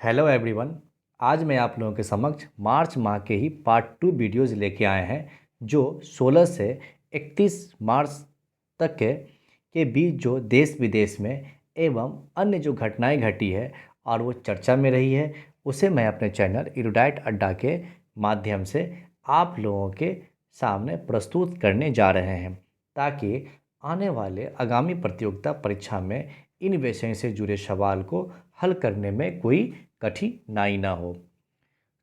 Hello everyone. आज मैं आप लोगों के समक्ष मार्च माह के ही पार्ट 2 वीडियोज़ लेके आए हैं जो 16 से 31 मार्च तक के बीच जो देश विदेश में एवं अन्य जो घटनाएं घटी है और वो चर्चा में रही है, उसे मैं अपने चैनल इरुडाइट अड्डा के माध्यम से आप लोगों के सामने प्रस्तुत करने जा रहे हैं, ताकि आने वाले आगामी प्रतियोगिता परीक्षा में इन विषयों से जुड़े सवाल को हल करने में कोई कठिनाई ना हो।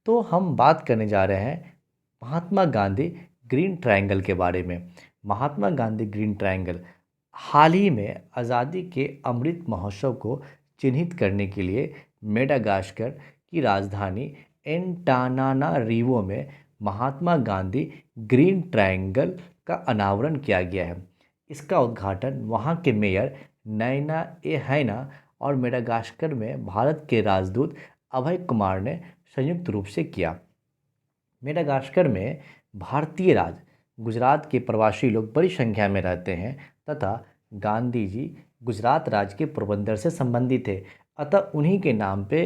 तो हम बात करने जा रहे हैं महात्मा गांधी ग्रीन ट्रायंगल के बारे में। महात्मा गांधी ग्रीन ट्रायंगल हाल ही में आज़ादी के अमृत महोत्सव को चिन्हित करने के लिए मेडागास्कर की राजधानी एंटानानारिवो में महात्मा गांधी ग्रीन ट्रायंगल का अनावरण किया गया है। इसका उद्घाटन वहाँ के मेयर नैना ए हैना और मेडागास्कर में भारत के राजदूत अभय कुमार ने संयुक्त रूप से किया। मेडागास्कर में भारतीय राज गुजरात के प्रवासी लोग बड़ी संख्या में रहते हैं तथा गांधी जी गुजरात राज्य के पोरबंदर से संबंधित थे, अतः उन्हीं के नाम पे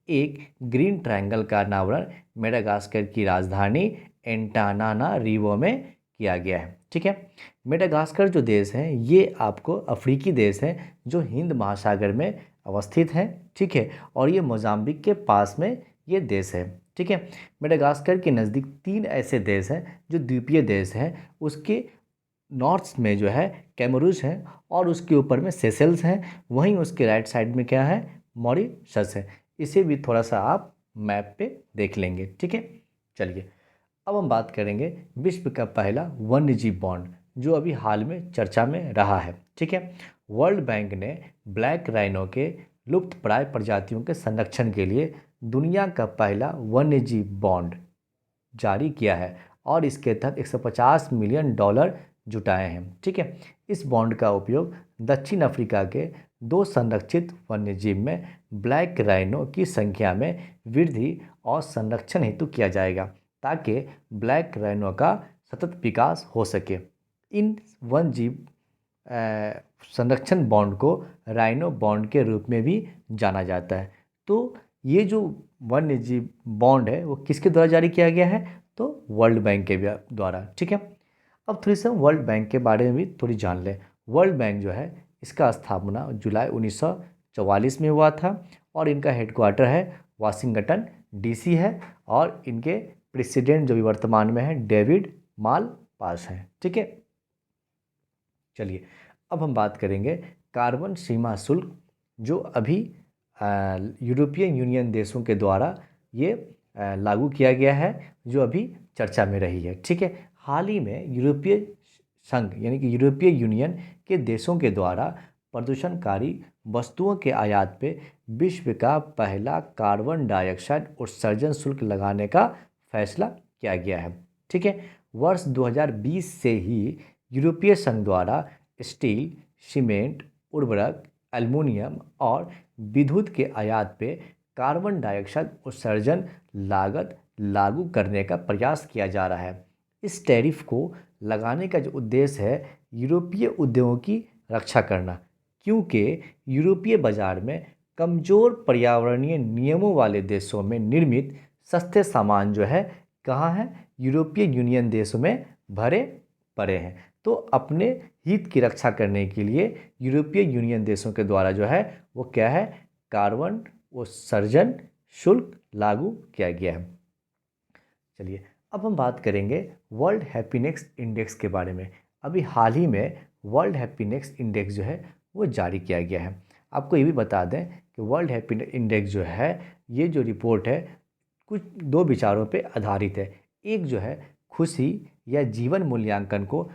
एक ग्रीन ट्रायंगल का अनावरण मेडागास्कर की राजधानी एंटानानारिवो में किया गया है। ठीक है, मेडागास्कर जो देश है ये आपको अफ्रीकी देश है जो हिंद महासागर में अवस्थित है। ठीक है, और ये मोजाम्बिक के पास में ये देश है। ठीक है, मेडागास्कर के नज़दीक 3 ऐसे देश हैं जो द्वीपीय देश हैं। उसके नॉर्थ में जो है कैमरूस है और उसके ऊपर में सेशेल्स हैं। वहीं उसके राइट साइड में क्या है, मॉरिशस है। इसे भी थोड़ा सा आप मैप पे देख लेंगे। ठीक है, चलिए अब हम बात करेंगे विश्व का पहला वन्यजीव बॉन्ड जो अभी हाल में चर्चा में रहा है। ठीक है, वर्ल्ड बैंक ने ब्लैक राइनो के लुप्तप्राय प्रजातियों के संरक्षण के लिए दुनिया का पहला वन्यजीव बॉन्ड जारी किया है और इसके तहत 150 मिलियन डॉलर जुटाए हैं। ठीक है, इस बॉन्ड का उपयोग दक्षिण अफ्रीका के 2 संरक्षित वन्यजीव में ब्लैक राइनो की संख्या में वृद्धि और संरक्षण हेतु किया जाएगा ताकि ब्लैक राइनो का सतत विकास हो सके। इन वन्यजीव संरक्षण बॉन्ड को राइनो बॉन्ड के रूप में भी जाना जाता है। तो ये जो वन्यजीव बॉन्ड है वो किसके द्वारा जारी किया गया है, तो वर्ल्ड बैंक के द्वारा। ठीक है, अब थोड़ी सा वर्ल्ड बैंक के बारे में भी थोड़ी जान लें। वर्ल्ड बैंक जो है इसका स्थापना जुलाई 1944 में हुआ था और इनका हेडक्वार्टर है वाशिंगटन डीसी है और इनके प्रेसिडेंट जो भी वर्तमान में है डेविड मालपास हैं। ठीक है, चलिए अब हम बात करेंगे कार्बन सीमा शुल्क जो अभी यूरोपियन यूनियन देशों के द्वारा ये लागू किया गया है, जो अभी चर्चा में रही है। ठीक है, हाल ही में यूरोपीय संघ यानी कि यूरोपीय यूनियन के देशों के द्वारा प्रदूषणकारी वस्तुओं के आयात पे विश्व का पहला कार्बन डाइऑक्साइड उत्सर्जन शुल्क लगाने का फैसला किया गया है। ठीक है, वर्ष 2020 से ही यूरोपीय संघ द्वारा स्टील, सीमेंट, उर्वरक, एल्युमिनियम और विद्युत के आयात पे कार्बन डाइऑक्साइड उत्सर्जन लागत लागू करने का प्रयास किया जा रहा है। इस टैरिफ को लगाने का जो उद्देश्य है यूरोपीय उद्योगों की रक्षा करना, क्योंकि यूरोपीय बाजार में कमज़ोर पर्यावरणीय नियमों वाले देशों में निर्मित सस्ते सामान जो है कहाँ हैं, यूरोपीय यूनियन देशों में भरे पड़े हैं। तो अपने हित की रक्षा करने के लिए यूरोपीय यूनियन देशों के द्वारा जो है वो क्या है, कार्बन उत्सर्जन शुल्क लागू किया गया है। चलिए अब हम बात करेंगे वर्ल्ड हैप्पीनेस इंडेक्स के बारे में। अभी हाल ही में वर्ल्ड हैप्पीनेस इंडेक्स जो है वो जारी किया गया है। आपको ये भी बता दें कि वर्ल्ड हैप्पीनेस इंडेक्स जो है ये जो रिपोर्ट है कुछ 2 विचारों पे आधारित है। एक जो है खुशी या जीवन मूल्यांकन को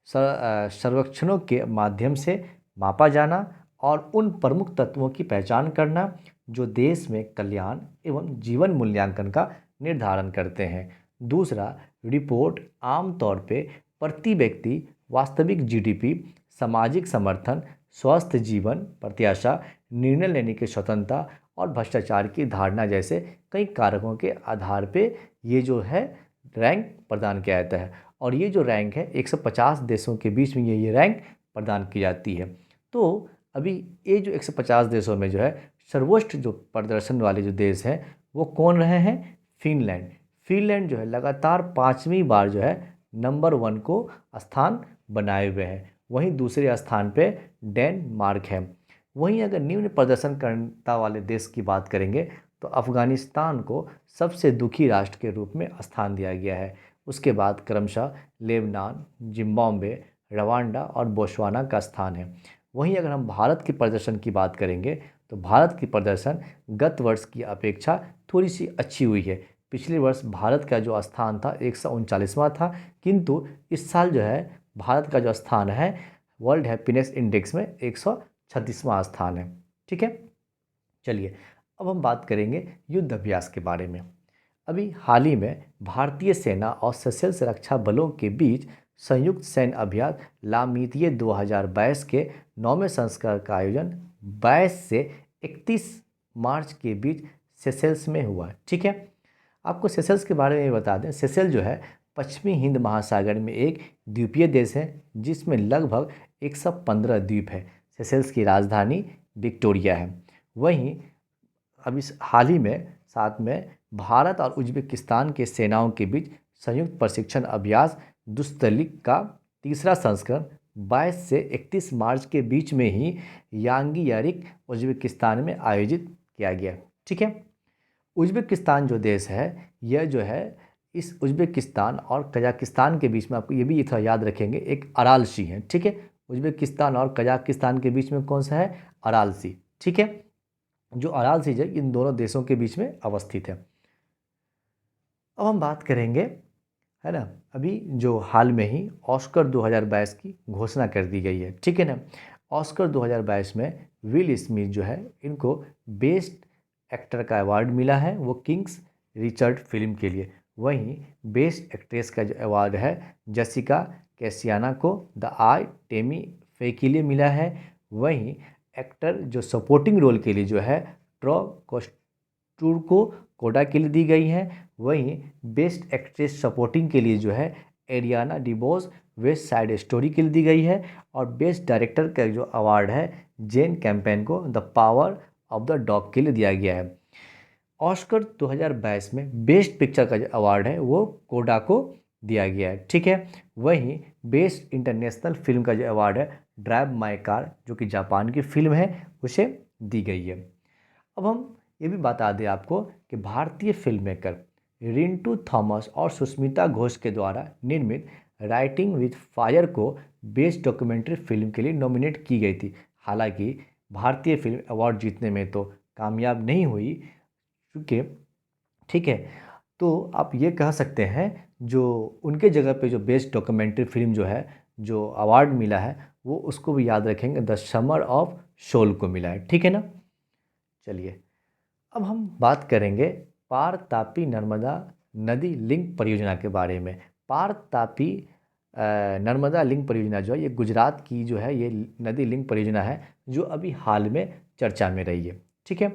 सर्वेक्षणों के माध्यम से मापा जाना और उन प्रमुख तत्वों की पहचान करना जो देश में कल्याण एवं जीवन मूल्यांकन का निर्धारण करते हैं। दूसरा, रिपोर्ट आमतौर पे प्रति व्यक्ति वास्तविक जीडीपी, सामाजिक समर्थन, स्वस्थ जीवन प्रत्याशा, निर्णय लेने की स्वतंत्रता और भ्रष्टाचार की धारणा जैसे कई कारकों के आधार पे ये जो है रैंक प्रदान किया जाता है। और ये जो रैंक है 150 देशों के बीच में ये रैंक प्रदान की जाती है। तो अभी ये जो 150 देशों में जो है सर्वोच्च जो प्रदर्शन वाले जो देश हैं वो कौन रहे हैं? फिनलैंड। फिनलैंड जो है लगातार 5वीं बार जो है नंबर 1 को स्थान बनाए हुए हैं। वहीं दूसरे स्थान पे डेनमार्क है। वहीं अगर निम्न प्रदर्शन करता वाले देश की बात करेंगे तो अफगानिस्तान को सबसे दुखी राष्ट्र के रूप में स्थान दिया गया है। उसके बाद क्रमशः लेबनान, जिम्बाब्वे, रवांडा और बोत्सवाना का स्थान है। वहीं अगर हम भारत के प्रदर्शन की बात करेंगे तो भारत की प्रदर्शन गत वर्ष की अपेक्षा थोड़ी सी अच्छी हुई है। पिछले वर्ष भारत का जो स्थान था 139वां था, किंतु इस साल जो है भारत का जो स्थान है वर्ल्ड हैप्पीनेस इंडेक्स में 136वां स्थान है। ठीक है, चलिए अब हम बात करेंगे युद्ध अभ्यास के बारे में। अभी हाल ही में भारतीय सेना और सशस्त्र रक्षा बलों के बीच संयुक्त सैन्य अभ्यास लामीतिये 2022 के 9वें संस्करण का आयोजन 22 से 31 मार्च के बीच सेशेल्स में हुआ। ठीक है, आपको सेशेल्स के बारे में बता दें, सेशेल्स जो है पश्चिमी हिंद महासागर में एक द्वीपीय देश है जिसमें लगभग 115 द्वीप है। सेशेल्स की राजधानी विक्टोरिया है। वहीं अभी हाल ही में साथ में भारत और उज्बेकिस्तान के सेनाओं के बीच संयुक्त प्रशिक्षण अभ्यास दुस्तलिक का तीसरा संस्करण 22 से 31 मार्च के बीच में ही यांगियारिक उज्बेकिस्तान में आयोजित किया गया। ठीक है, उज्बेकिस्तान जो देश है यह जो है इस उज्बेकिस्तान और कजाकिस्तान के बीच में आपको ये भी थोड़ा याद रखेंगे एक अराल सी है। ठीक है, उज्बेकिस्तान और कजाकिस्तान के बीच में कौन सा है? अराल सी। ठीक है, जो अराल सी है इन दोनों देशों के बीच में अवस्थित है। अब हम बात करेंगे, है ना, अभी जो हाल में ही ऑस्कर 2022 की घोषणा कर दी गई है। ठीक है ना, ऑस्कर 2022 में विल स्मिथ जो है इनको बेस्ट एक्टर का अवार्ड मिला है, वो किंग्स रिचर्ड फिल्म के लिए। वहीं बेस्ट एक्ट्रेस का जो अवार्ड है जेसिका कैसियाना को द आई टेमी फे के लिए मिला है। वहीं एक्टर जो सपोर्टिंग रोल के लिए जो है ट्रो कोस्टूर को कोडा के लिए दी गई है। वहीं बेस्ट एक्ट्रेस सपोर्टिंग के लिए जो है Ariana DeBose west side story के लिए दी गई है। और बेस्ट डायरेक्टर का जो अवार्ड है जेन कैम्पेन को the power of the dog के लिए दिया गया है। ऑस्कर 2022 में बेस्ट पिक्चर का जो अवार्ड है वो कोडा को दिया गया है। ठीक है, वहीं बेस्ट इंटरनेशनल फिल्म का जो अवार्ड है ड्राइव माय कार जो कि जापान की फिल्म है उसे दी गई है। अब हम ये भी बता दें आपको कि भारतीय फिल्म मेकर रिंटू थॉमस और सुष्मिता घोष के द्वारा निर्मित राइटिंग विद फायर को बेस्ट डॉक्यूमेंट्री फिल्म के लिए नॉमिनेट की गई थी। हालांकि भारतीय फिल्म अवार्ड जीतने में तो कामयाब नहीं हुई क्योंकि, ठीक है, तो आप ये कह सकते हैं जो उनके जगह पे जो बेस्ट डॉक्यूमेंट्री फिल्म जो है जो अवार्ड मिला है वो उसको भी याद रखेंगे, द समर ऑफ सोल को मिला है। ठीक है ना, चलिए अब हम बात करेंगे पार तापी नर्मदा नदी लिंक परियोजना के बारे में। पार तापी नर्मदा लिंक परियोजना जो है ये गुजरात की जो है ये नदी लिंक परियोजना है जो अभी हाल में चर्चा में रही है। ठीक है,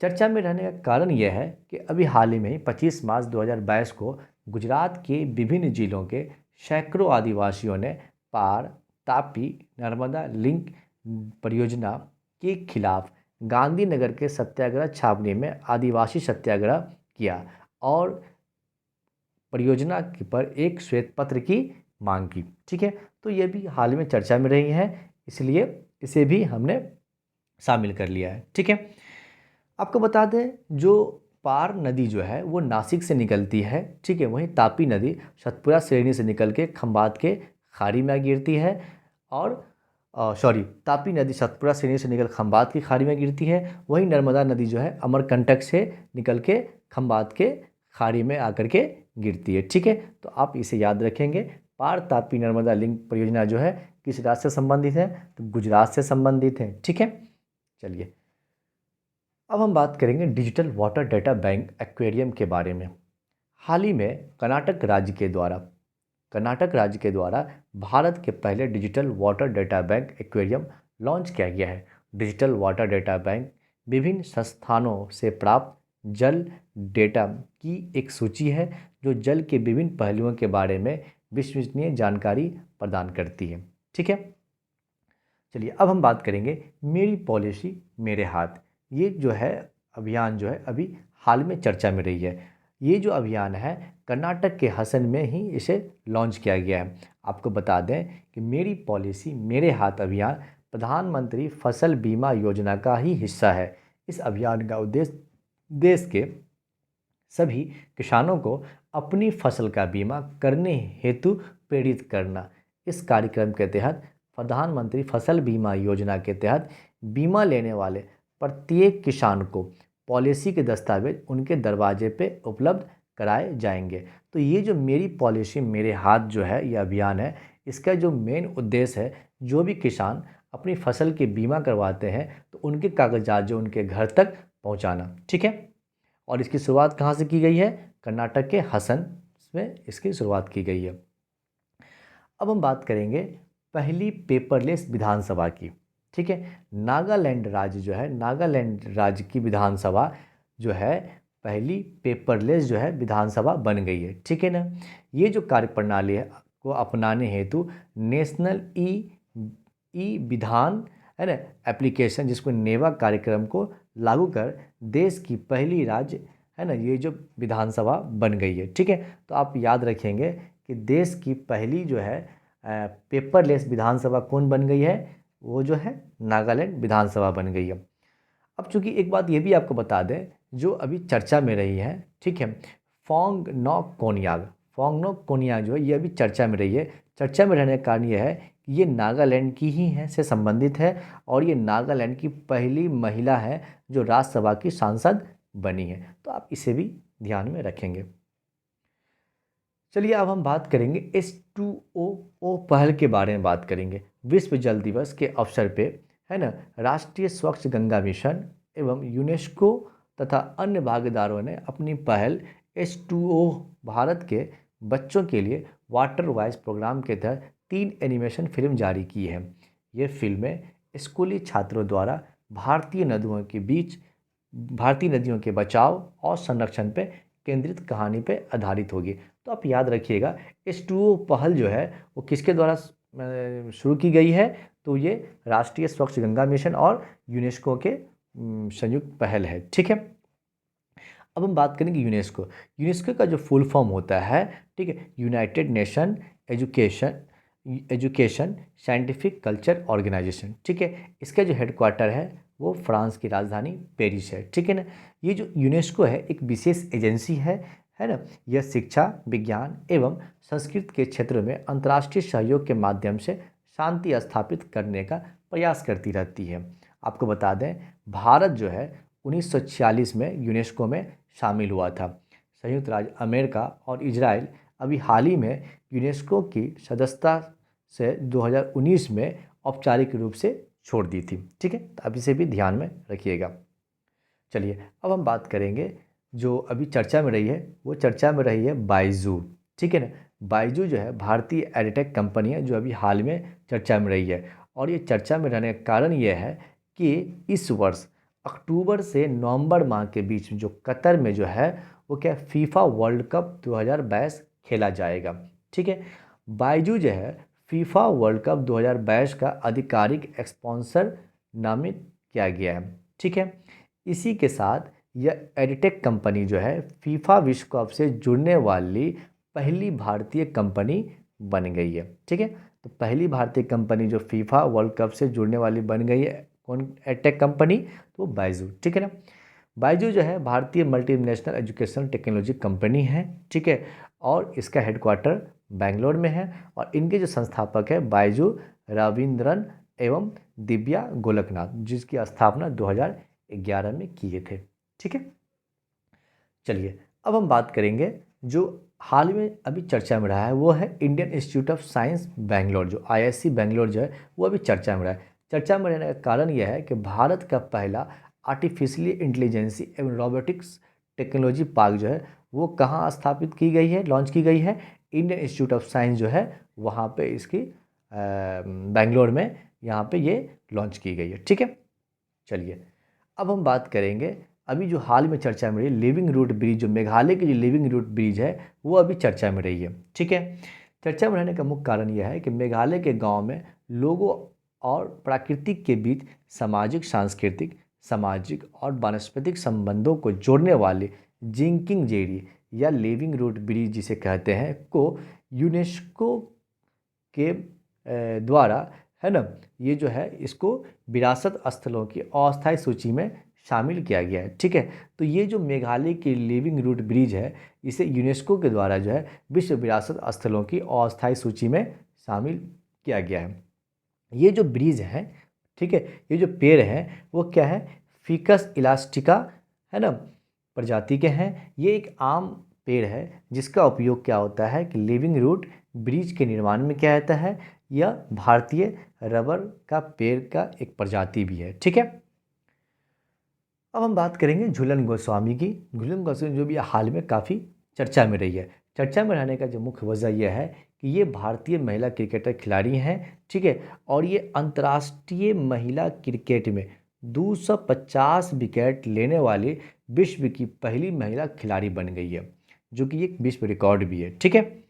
चर्चा में रहने का कारण यह है कि अभी हाल ही में 25 मार्च 2022 को गुजरात के विभिन्न जिलों के सैकड़ों आदिवासियों ने पार तापी नर्मदा लिंक परियोजना के खिलाफ गांधीनगर के सत्याग्रह छावनी में आदिवासी सत्याग्रह किया और परियोजना पर एक श्वेत पत्र की मांग की। ठीक है, तो ये भी हाल में चर्चा में रही है, इसलिए इसे भी हमने शामिल कर लिया है। ठीक है, आपको बता दें जो पार नदी जो है वो नासिक से निकलती है। ठीक है, वहीं तापी नदी सतपुरा श्रेणी से निकल के खंभात के खाड़ी में गिरती है। और तापी नदी सतपुरा श्रेणी से निकल खंभात की खाड़ी में गिरती है। वहीं नर्मदा नदी जो है अमरकंटक से निकल के खंभात के खाड़ी में आकर के गिरती है। ठीक है, तो आप इसे याद रखेंगे। पार तापी नर्मदा लिंक परियोजना जो है किस राज्य से संबंधित है? तो गुजरात से संबंधित है। ठीक है, चलिए अब हम बात करेंगे digital water data bank aquarium के बारे में। हाल ही में कर्नाटक राज्य के द्वारा भारत के पहले digital water data bank aquarium launch किया गया है। डिजिटल वाटर डाटा बैंक विभिन्न संस्थानों से प्राप्त जल डेटा की एक सूची है जो जल के विभिन्न पहलुओं के बारे में विश्वसनीय जानकारी प्रदान करती है। ठीक है, चलिए अब हम बात करेंगे मेरी पॉलिसी मेरे हाथ। ये जो है अभियान जो है अभी हाल में चर्चा में रही है। ये जो अभियान है कर्नाटक के हसन में ही इसे लॉन्च किया गया है। आपको बता दें कि मेरी पॉलिसी मेरे हाथ अभियान प्रधानमंत्री फसल बीमा योजना का ही हिस्सा है। इस अभियान का उद्देश्य देश के सभी किसानों को अपनी फसल का बीमा करने हेतु प्रेरित करना। इस कार्यक्रम के तहत प्रधानमंत्री फसल बीमा योजना के तहत बीमा लेने वाले प्रत्येक किसान को पॉलिसी के दस्तावेज उनके दरवाजे पे उपलब्ध कराए जाएंगे। तो ये जो मेरी पॉलिसी मेरे हाथ जो है ये अभियान है, इसका जो मेन उद्देश्य है, जो भी किसान अपनी फसल के बीमा करवाते हैं तो उनके कागजात जो उनके घर तक पहुंचाना। ठीक है। और इसकी शुरुआत कहाँ से की गई है? कर्नाटक के हसन में इसकी शुरुआत की गई है। अब हम बात करेंगे पहली पेपरलेस विधानसभा की। ठीक है। नागालैंड राज्य जो है, नागालैंड राज्य की विधानसभा जो है पहली पेपरलेस जो है विधानसभा बन गई है। ठीक है ना। ये जो कार्यप्रणाली है को अपनाने हेतु नेशनल ई विधान है ना एप्लीकेशन, जिसको नेवा कार्यक्रम को लागू कर देश की पहली राज्य है ना ये जो विधानसभा बन गई है। ठीक है। तो आप याद रखेंगे कि देश की पहली जो है पेपरलेस विधानसभा कौन बन गई है? वो जो है नागालैंड विधानसभा बन गई है। अब चूंकि एक बात ये भी आपको बता दें जो अभी चर्चा में रही है। ठीक है। फोंगनोक कोनयाक, फोंगनोक कोनयाक जो है ये अभी चर्चा में रही है। चर्चा में रहने का कारण ये है कि ये नागालैंड की ही है से संबंधित है और ये नागालैंड की पहली महिला है जो राज्यसभा की सांसद बनी है। तो आप इसे भी ध्यान में रखेंगे। चलिए अब हम बात करेंगे H2O पहल के बारे में बात करेंगे। विश्व जल दिवस के अवसर पे है ना राष्ट्रीय स्वच्छ गंगा मिशन एवं यूनेस्को तथा अन्य भागीदारों ने अपनी पहल H2O भारत के बच्चों के लिए वाटर वॉइस प्रोग्राम के तहत 3 एनिमेशन फिल्म जारी की है। ये फिल्में स्कूली छात्रों द्वारा भारतीय नदियों के बचाव और संरक्षण पे केंद्रित कहानी पे आधारित होगी। तो आप याद रखिएगा H2O पहल जो है वो किसके द्वारा शुरू की गई है? तो ये राष्ट्रीय स्वच्छ गंगा मिशन और यूनेस्को के संयुक्त पहल है। ठीक है। अब हम बात करेंगे यूनेस्को। यूनेस्को का जो फुल फॉर्म होता है, ठीक है, United Nation Education Scientific Culture Organisation. ठीक है। इसका जो हेडक्वार्टर है वो फ्रांस की राजधानी पेरिस है। ठीक है ना। ये जो यूनेस्को है एक विशेष एजेंसी है ना। यह शिक्षा, विज्ञान एवं संस्कृति के क्षेत्र में अंतर्राष्ट्रीय सहयोग के माध्यम से शांति स्थापित करने का प्रयास करती रहती है। आपको बता दें भारत जो है 1946 में यूनेस्को में शामिल हुआ था। संयुक्त राज्य अमेरिका और इजराइल अभी हाल ही में यूनेस्को की सदस्यता से 2019 में औपचारिक रूप से छोड़ दी थी। ठीक है। तो अब इसे भी ध्यान में रखिएगा। चलिए अब हम बात करेंगे जो अभी चर्चा में रही है, वो चर्चा में रही है बायजू। ठीक है ना। बायजू जो है भारतीय एडटेक कंपनी है जो अभी हाल में चर्चा में रही है। और ये चर्चा में रहने का कारण ये है कि इस वर्ष अक्टूबर से नवंबर माह के बीच में जो कतर में जो है वो क्या फीफा वर्ल्ड कप 2022 खेला जाएगा। ठीक है। बायजू जो है फीफा वर्ल्ड कप 2022 का आधिकारिक स्पॉन्सर नामित किया गया है। ठीक है। इसी के साथ यह एडटेक कंपनी जो है फीफा विश्व कप से जुड़ने वाली पहली भारतीय कंपनी बन गई है। ठीक है। तो पहली भारतीय कंपनी जो फीफा वर्ल्ड कप से जुड़ने वाली बन गई है कौन? एडटेक कंपनी, तो बायजू। ठीक है ना। बायजू जो है भारतीय मल्टीनेशनल एजुकेशन टेक्नोलॉजी कंपनी है। ठीक है। और इसका हेडक्वार्टर बेंगलोर में है और इनके जो संस्थापक है बायजू रविंद्रन एवं दिव्या गोलकनाथ, जिसकी स्थापना 2011 में किए थे। ठीक है। चलिए अब हम बात करेंगे जो हाल में अभी चर्चा में रहा है वो है Indian institute of science Bangalore, जो IISc बेंगलोर जो है वो अभी चर्चा में रहा है। चर्चा में रहने का कारण यह है कि भारत का पहला आर्टिफिशियल इंटेलिजेंसी एवं रोबोटिक्स टेक्नोलॉजी पार्क जो है वो कहाँ स्थापित की गई है, लॉन्च की गई है? इंडियन इंस्टीट्यूट ऑफ साइंस जो है वहाँ पे इसकी बेंगलोर में यहाँ पे ये लॉन्च की गई है। ठीक है। चलिए अब हम बात करेंगे अभी जो हाल में चर्चा में रही लिविंग रूट ब्रिज, जो मेघालय की जो लिविंग रूट ब्रिज है वो अभी चर्चा में रही है। ठीक है। चर्चा में रहने का मुख्य कारण यह है कि मेघालय के गांव में लोगों और प्राकृतिक के बीच सामाजिक, सांस्कृतिक, सामाजिक और वानस्पतिक संबंधों को जोड़ने वाले जिंकिंग जेरी या लिविंग रूट ब्रिज जिसे कहते हैं को यूनेस्को के द्वारा, है ना, ये जो है इसको विरासत स्थलों की अस्थायी सूची में शामिल किया गया है। ठीक है, तो ये जो मेघालय की लिविंग रूट ब्रिज है इसे यूनेस्को के द्वारा जो है विश्व विरासत स्थलों की अस्थायी सूची में शामिल किया गया है। ये जो ब्रिज है, ठीक है, ये जो पेड़ हैं वो क्या है, फिकस इलास्टिका, है ना, प्रजाति के हैं। ये एक आम पेड़ है जिसका उपयोग क्या होता है कि लिविंग रूट ब्रिज के निर्माण में क्या होता है, यह भारतीय रबर का पेड़ का एक प्रजाति भी है। ठीक है, अब हम बात करेंगे झूलन गोस्वामी की। झूलन गोस्वामी जो भी हाल में काफ़ी चर्चा में रही है। चर्चा में रहने का जो मुख्य वजह यह है कि ये भारतीय महिला क्रिकेटर खिलाड़ी हैं। ठीक है, और ये अंतर्राष्ट्रीय महिला क्रिकेट में 250 विकेट लेने वाली विश्व की पहली महिला खिलाड़ी बन गई है, जो कि एक विश्व रिकॉर्ड भी है। ठीक है,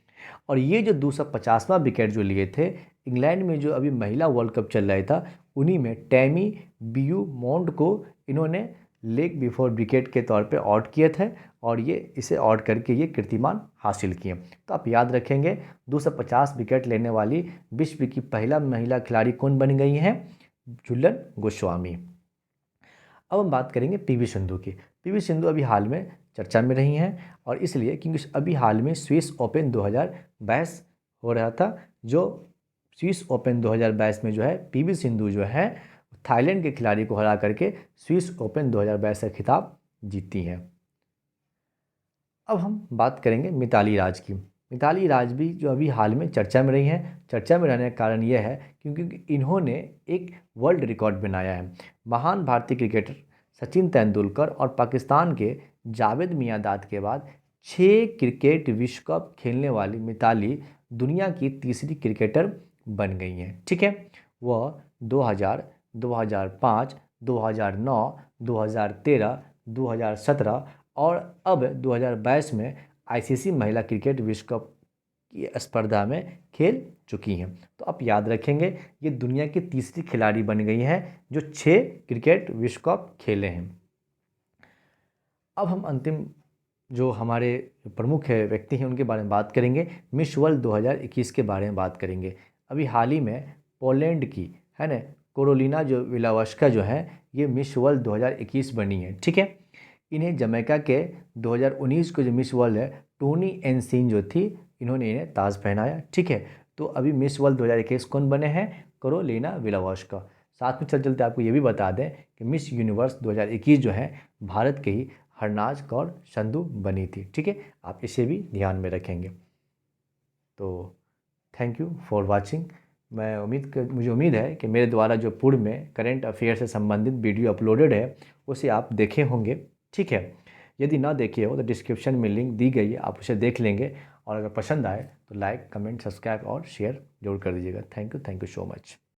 और ये जो 250वां विकेट जो लिए थे, इंग्लैंड में जो अभी महिला वर्ल्ड कप चल रहा था उन्हीं में टैमी बियू मॉन्ड को इन्होंने लेग बिफोर विकेट के तौर पे आउट किए थे और ये इसे आउट करके ये कीर्तिमान हासिल किए। तो आप याद रखेंगे 250 विकेट लेने वाली विश्व की पहला महिला खिलाड़ी कौन बन गई हैं, झूलन गोस्वामी। अब हम बात करेंगे पीवी सिंधु की। पीवी सिंधु अभी हाल में चर्चा में रही हैं और इसलिए क्योंकि अभी हाल में स्विस ओपन 2022 हो रहा था, जो स्विस ओपन 2022 में जो है पीवी सिंधु जो है थाईलैंड के खिलाड़ी को हरा करके स्विस ओपन 2022 का खिताब जीती हैं। अब हम बात करेंगे मिताली राज की। मिताली राज भी जो अभी हाल में चर्चा में रही हैं। चर्चा में रहने का कारण यह है क्योंकि इन्होंने एक वर्ल्ड रिकॉर्ड बनाया है। महान भारतीय क्रिकेटर सचिन तेंदुलकर और पाकिस्तान के जावेद मियांदाद के बाद 6 क्रिकेट विश्व कप खेलने वाली मिताली दुनिया की तीसरी क्रिकेटर बन गई हैं। ठीक है, वह 2000, 2005, 2009, 2013, 2017 और अब 2022 में आईसीसी महिला क्रिकेट विश्व कप की स्पर्धा में खेल चुकी हैं। तो आप याद रखेंगे ये दुनिया की तीसरी खिलाड़ी बन गई हैं जो 6 क्रिकेट विश्व कप खेले हैं। अब हम अंतिम जो हमारे प्रमुख व्यक्ति हैं उनके बारे में बात करेंगे। मिस वर्ल्ड 2021 के बारे में बात करेंगे। अभी हाल ही में पोलैंड की, है ना, कोरोलिना जो विलावस्का जो है ये मिस वर्ल्ड 2021 बनी है। ठीक है, इन्हें जमैका के 2019 को जो मिस वर्ल्ड है टोनी एनसिन जो थी, इन्होंने इन्हें ताज पहनाया। ठीक है, तो अभी मिस वर्ल्ड 2021 कौन बने हैं, कोरोलिना विलावस्का। साथ में चलते आपको ये भी बता दें कि मिस यूनिवर्स 2021 जो है भारत के ही हरनाज कौर संधू बनी थी। ठीक है, आप इसे भी ध्यान में रखेंगे। तो थैंक यू फॉर वाचिंग। मुझे उम्मीद है कि मेरे द्वारा जो पूर्व में करंट अफेयर से संबंधित वीडियो अपलोडेड है उसे आप देखे होंगे। ठीक है, यदि ना देखे हो तो डिस्क्रिप्शन में लिंक दी गई है, आप उसे देख लेंगे और अगर पसंद आए तो लाइक, कमेंट, सब्सक्राइब और शेयर जरूर कर दीजिएगा। Thank you so much.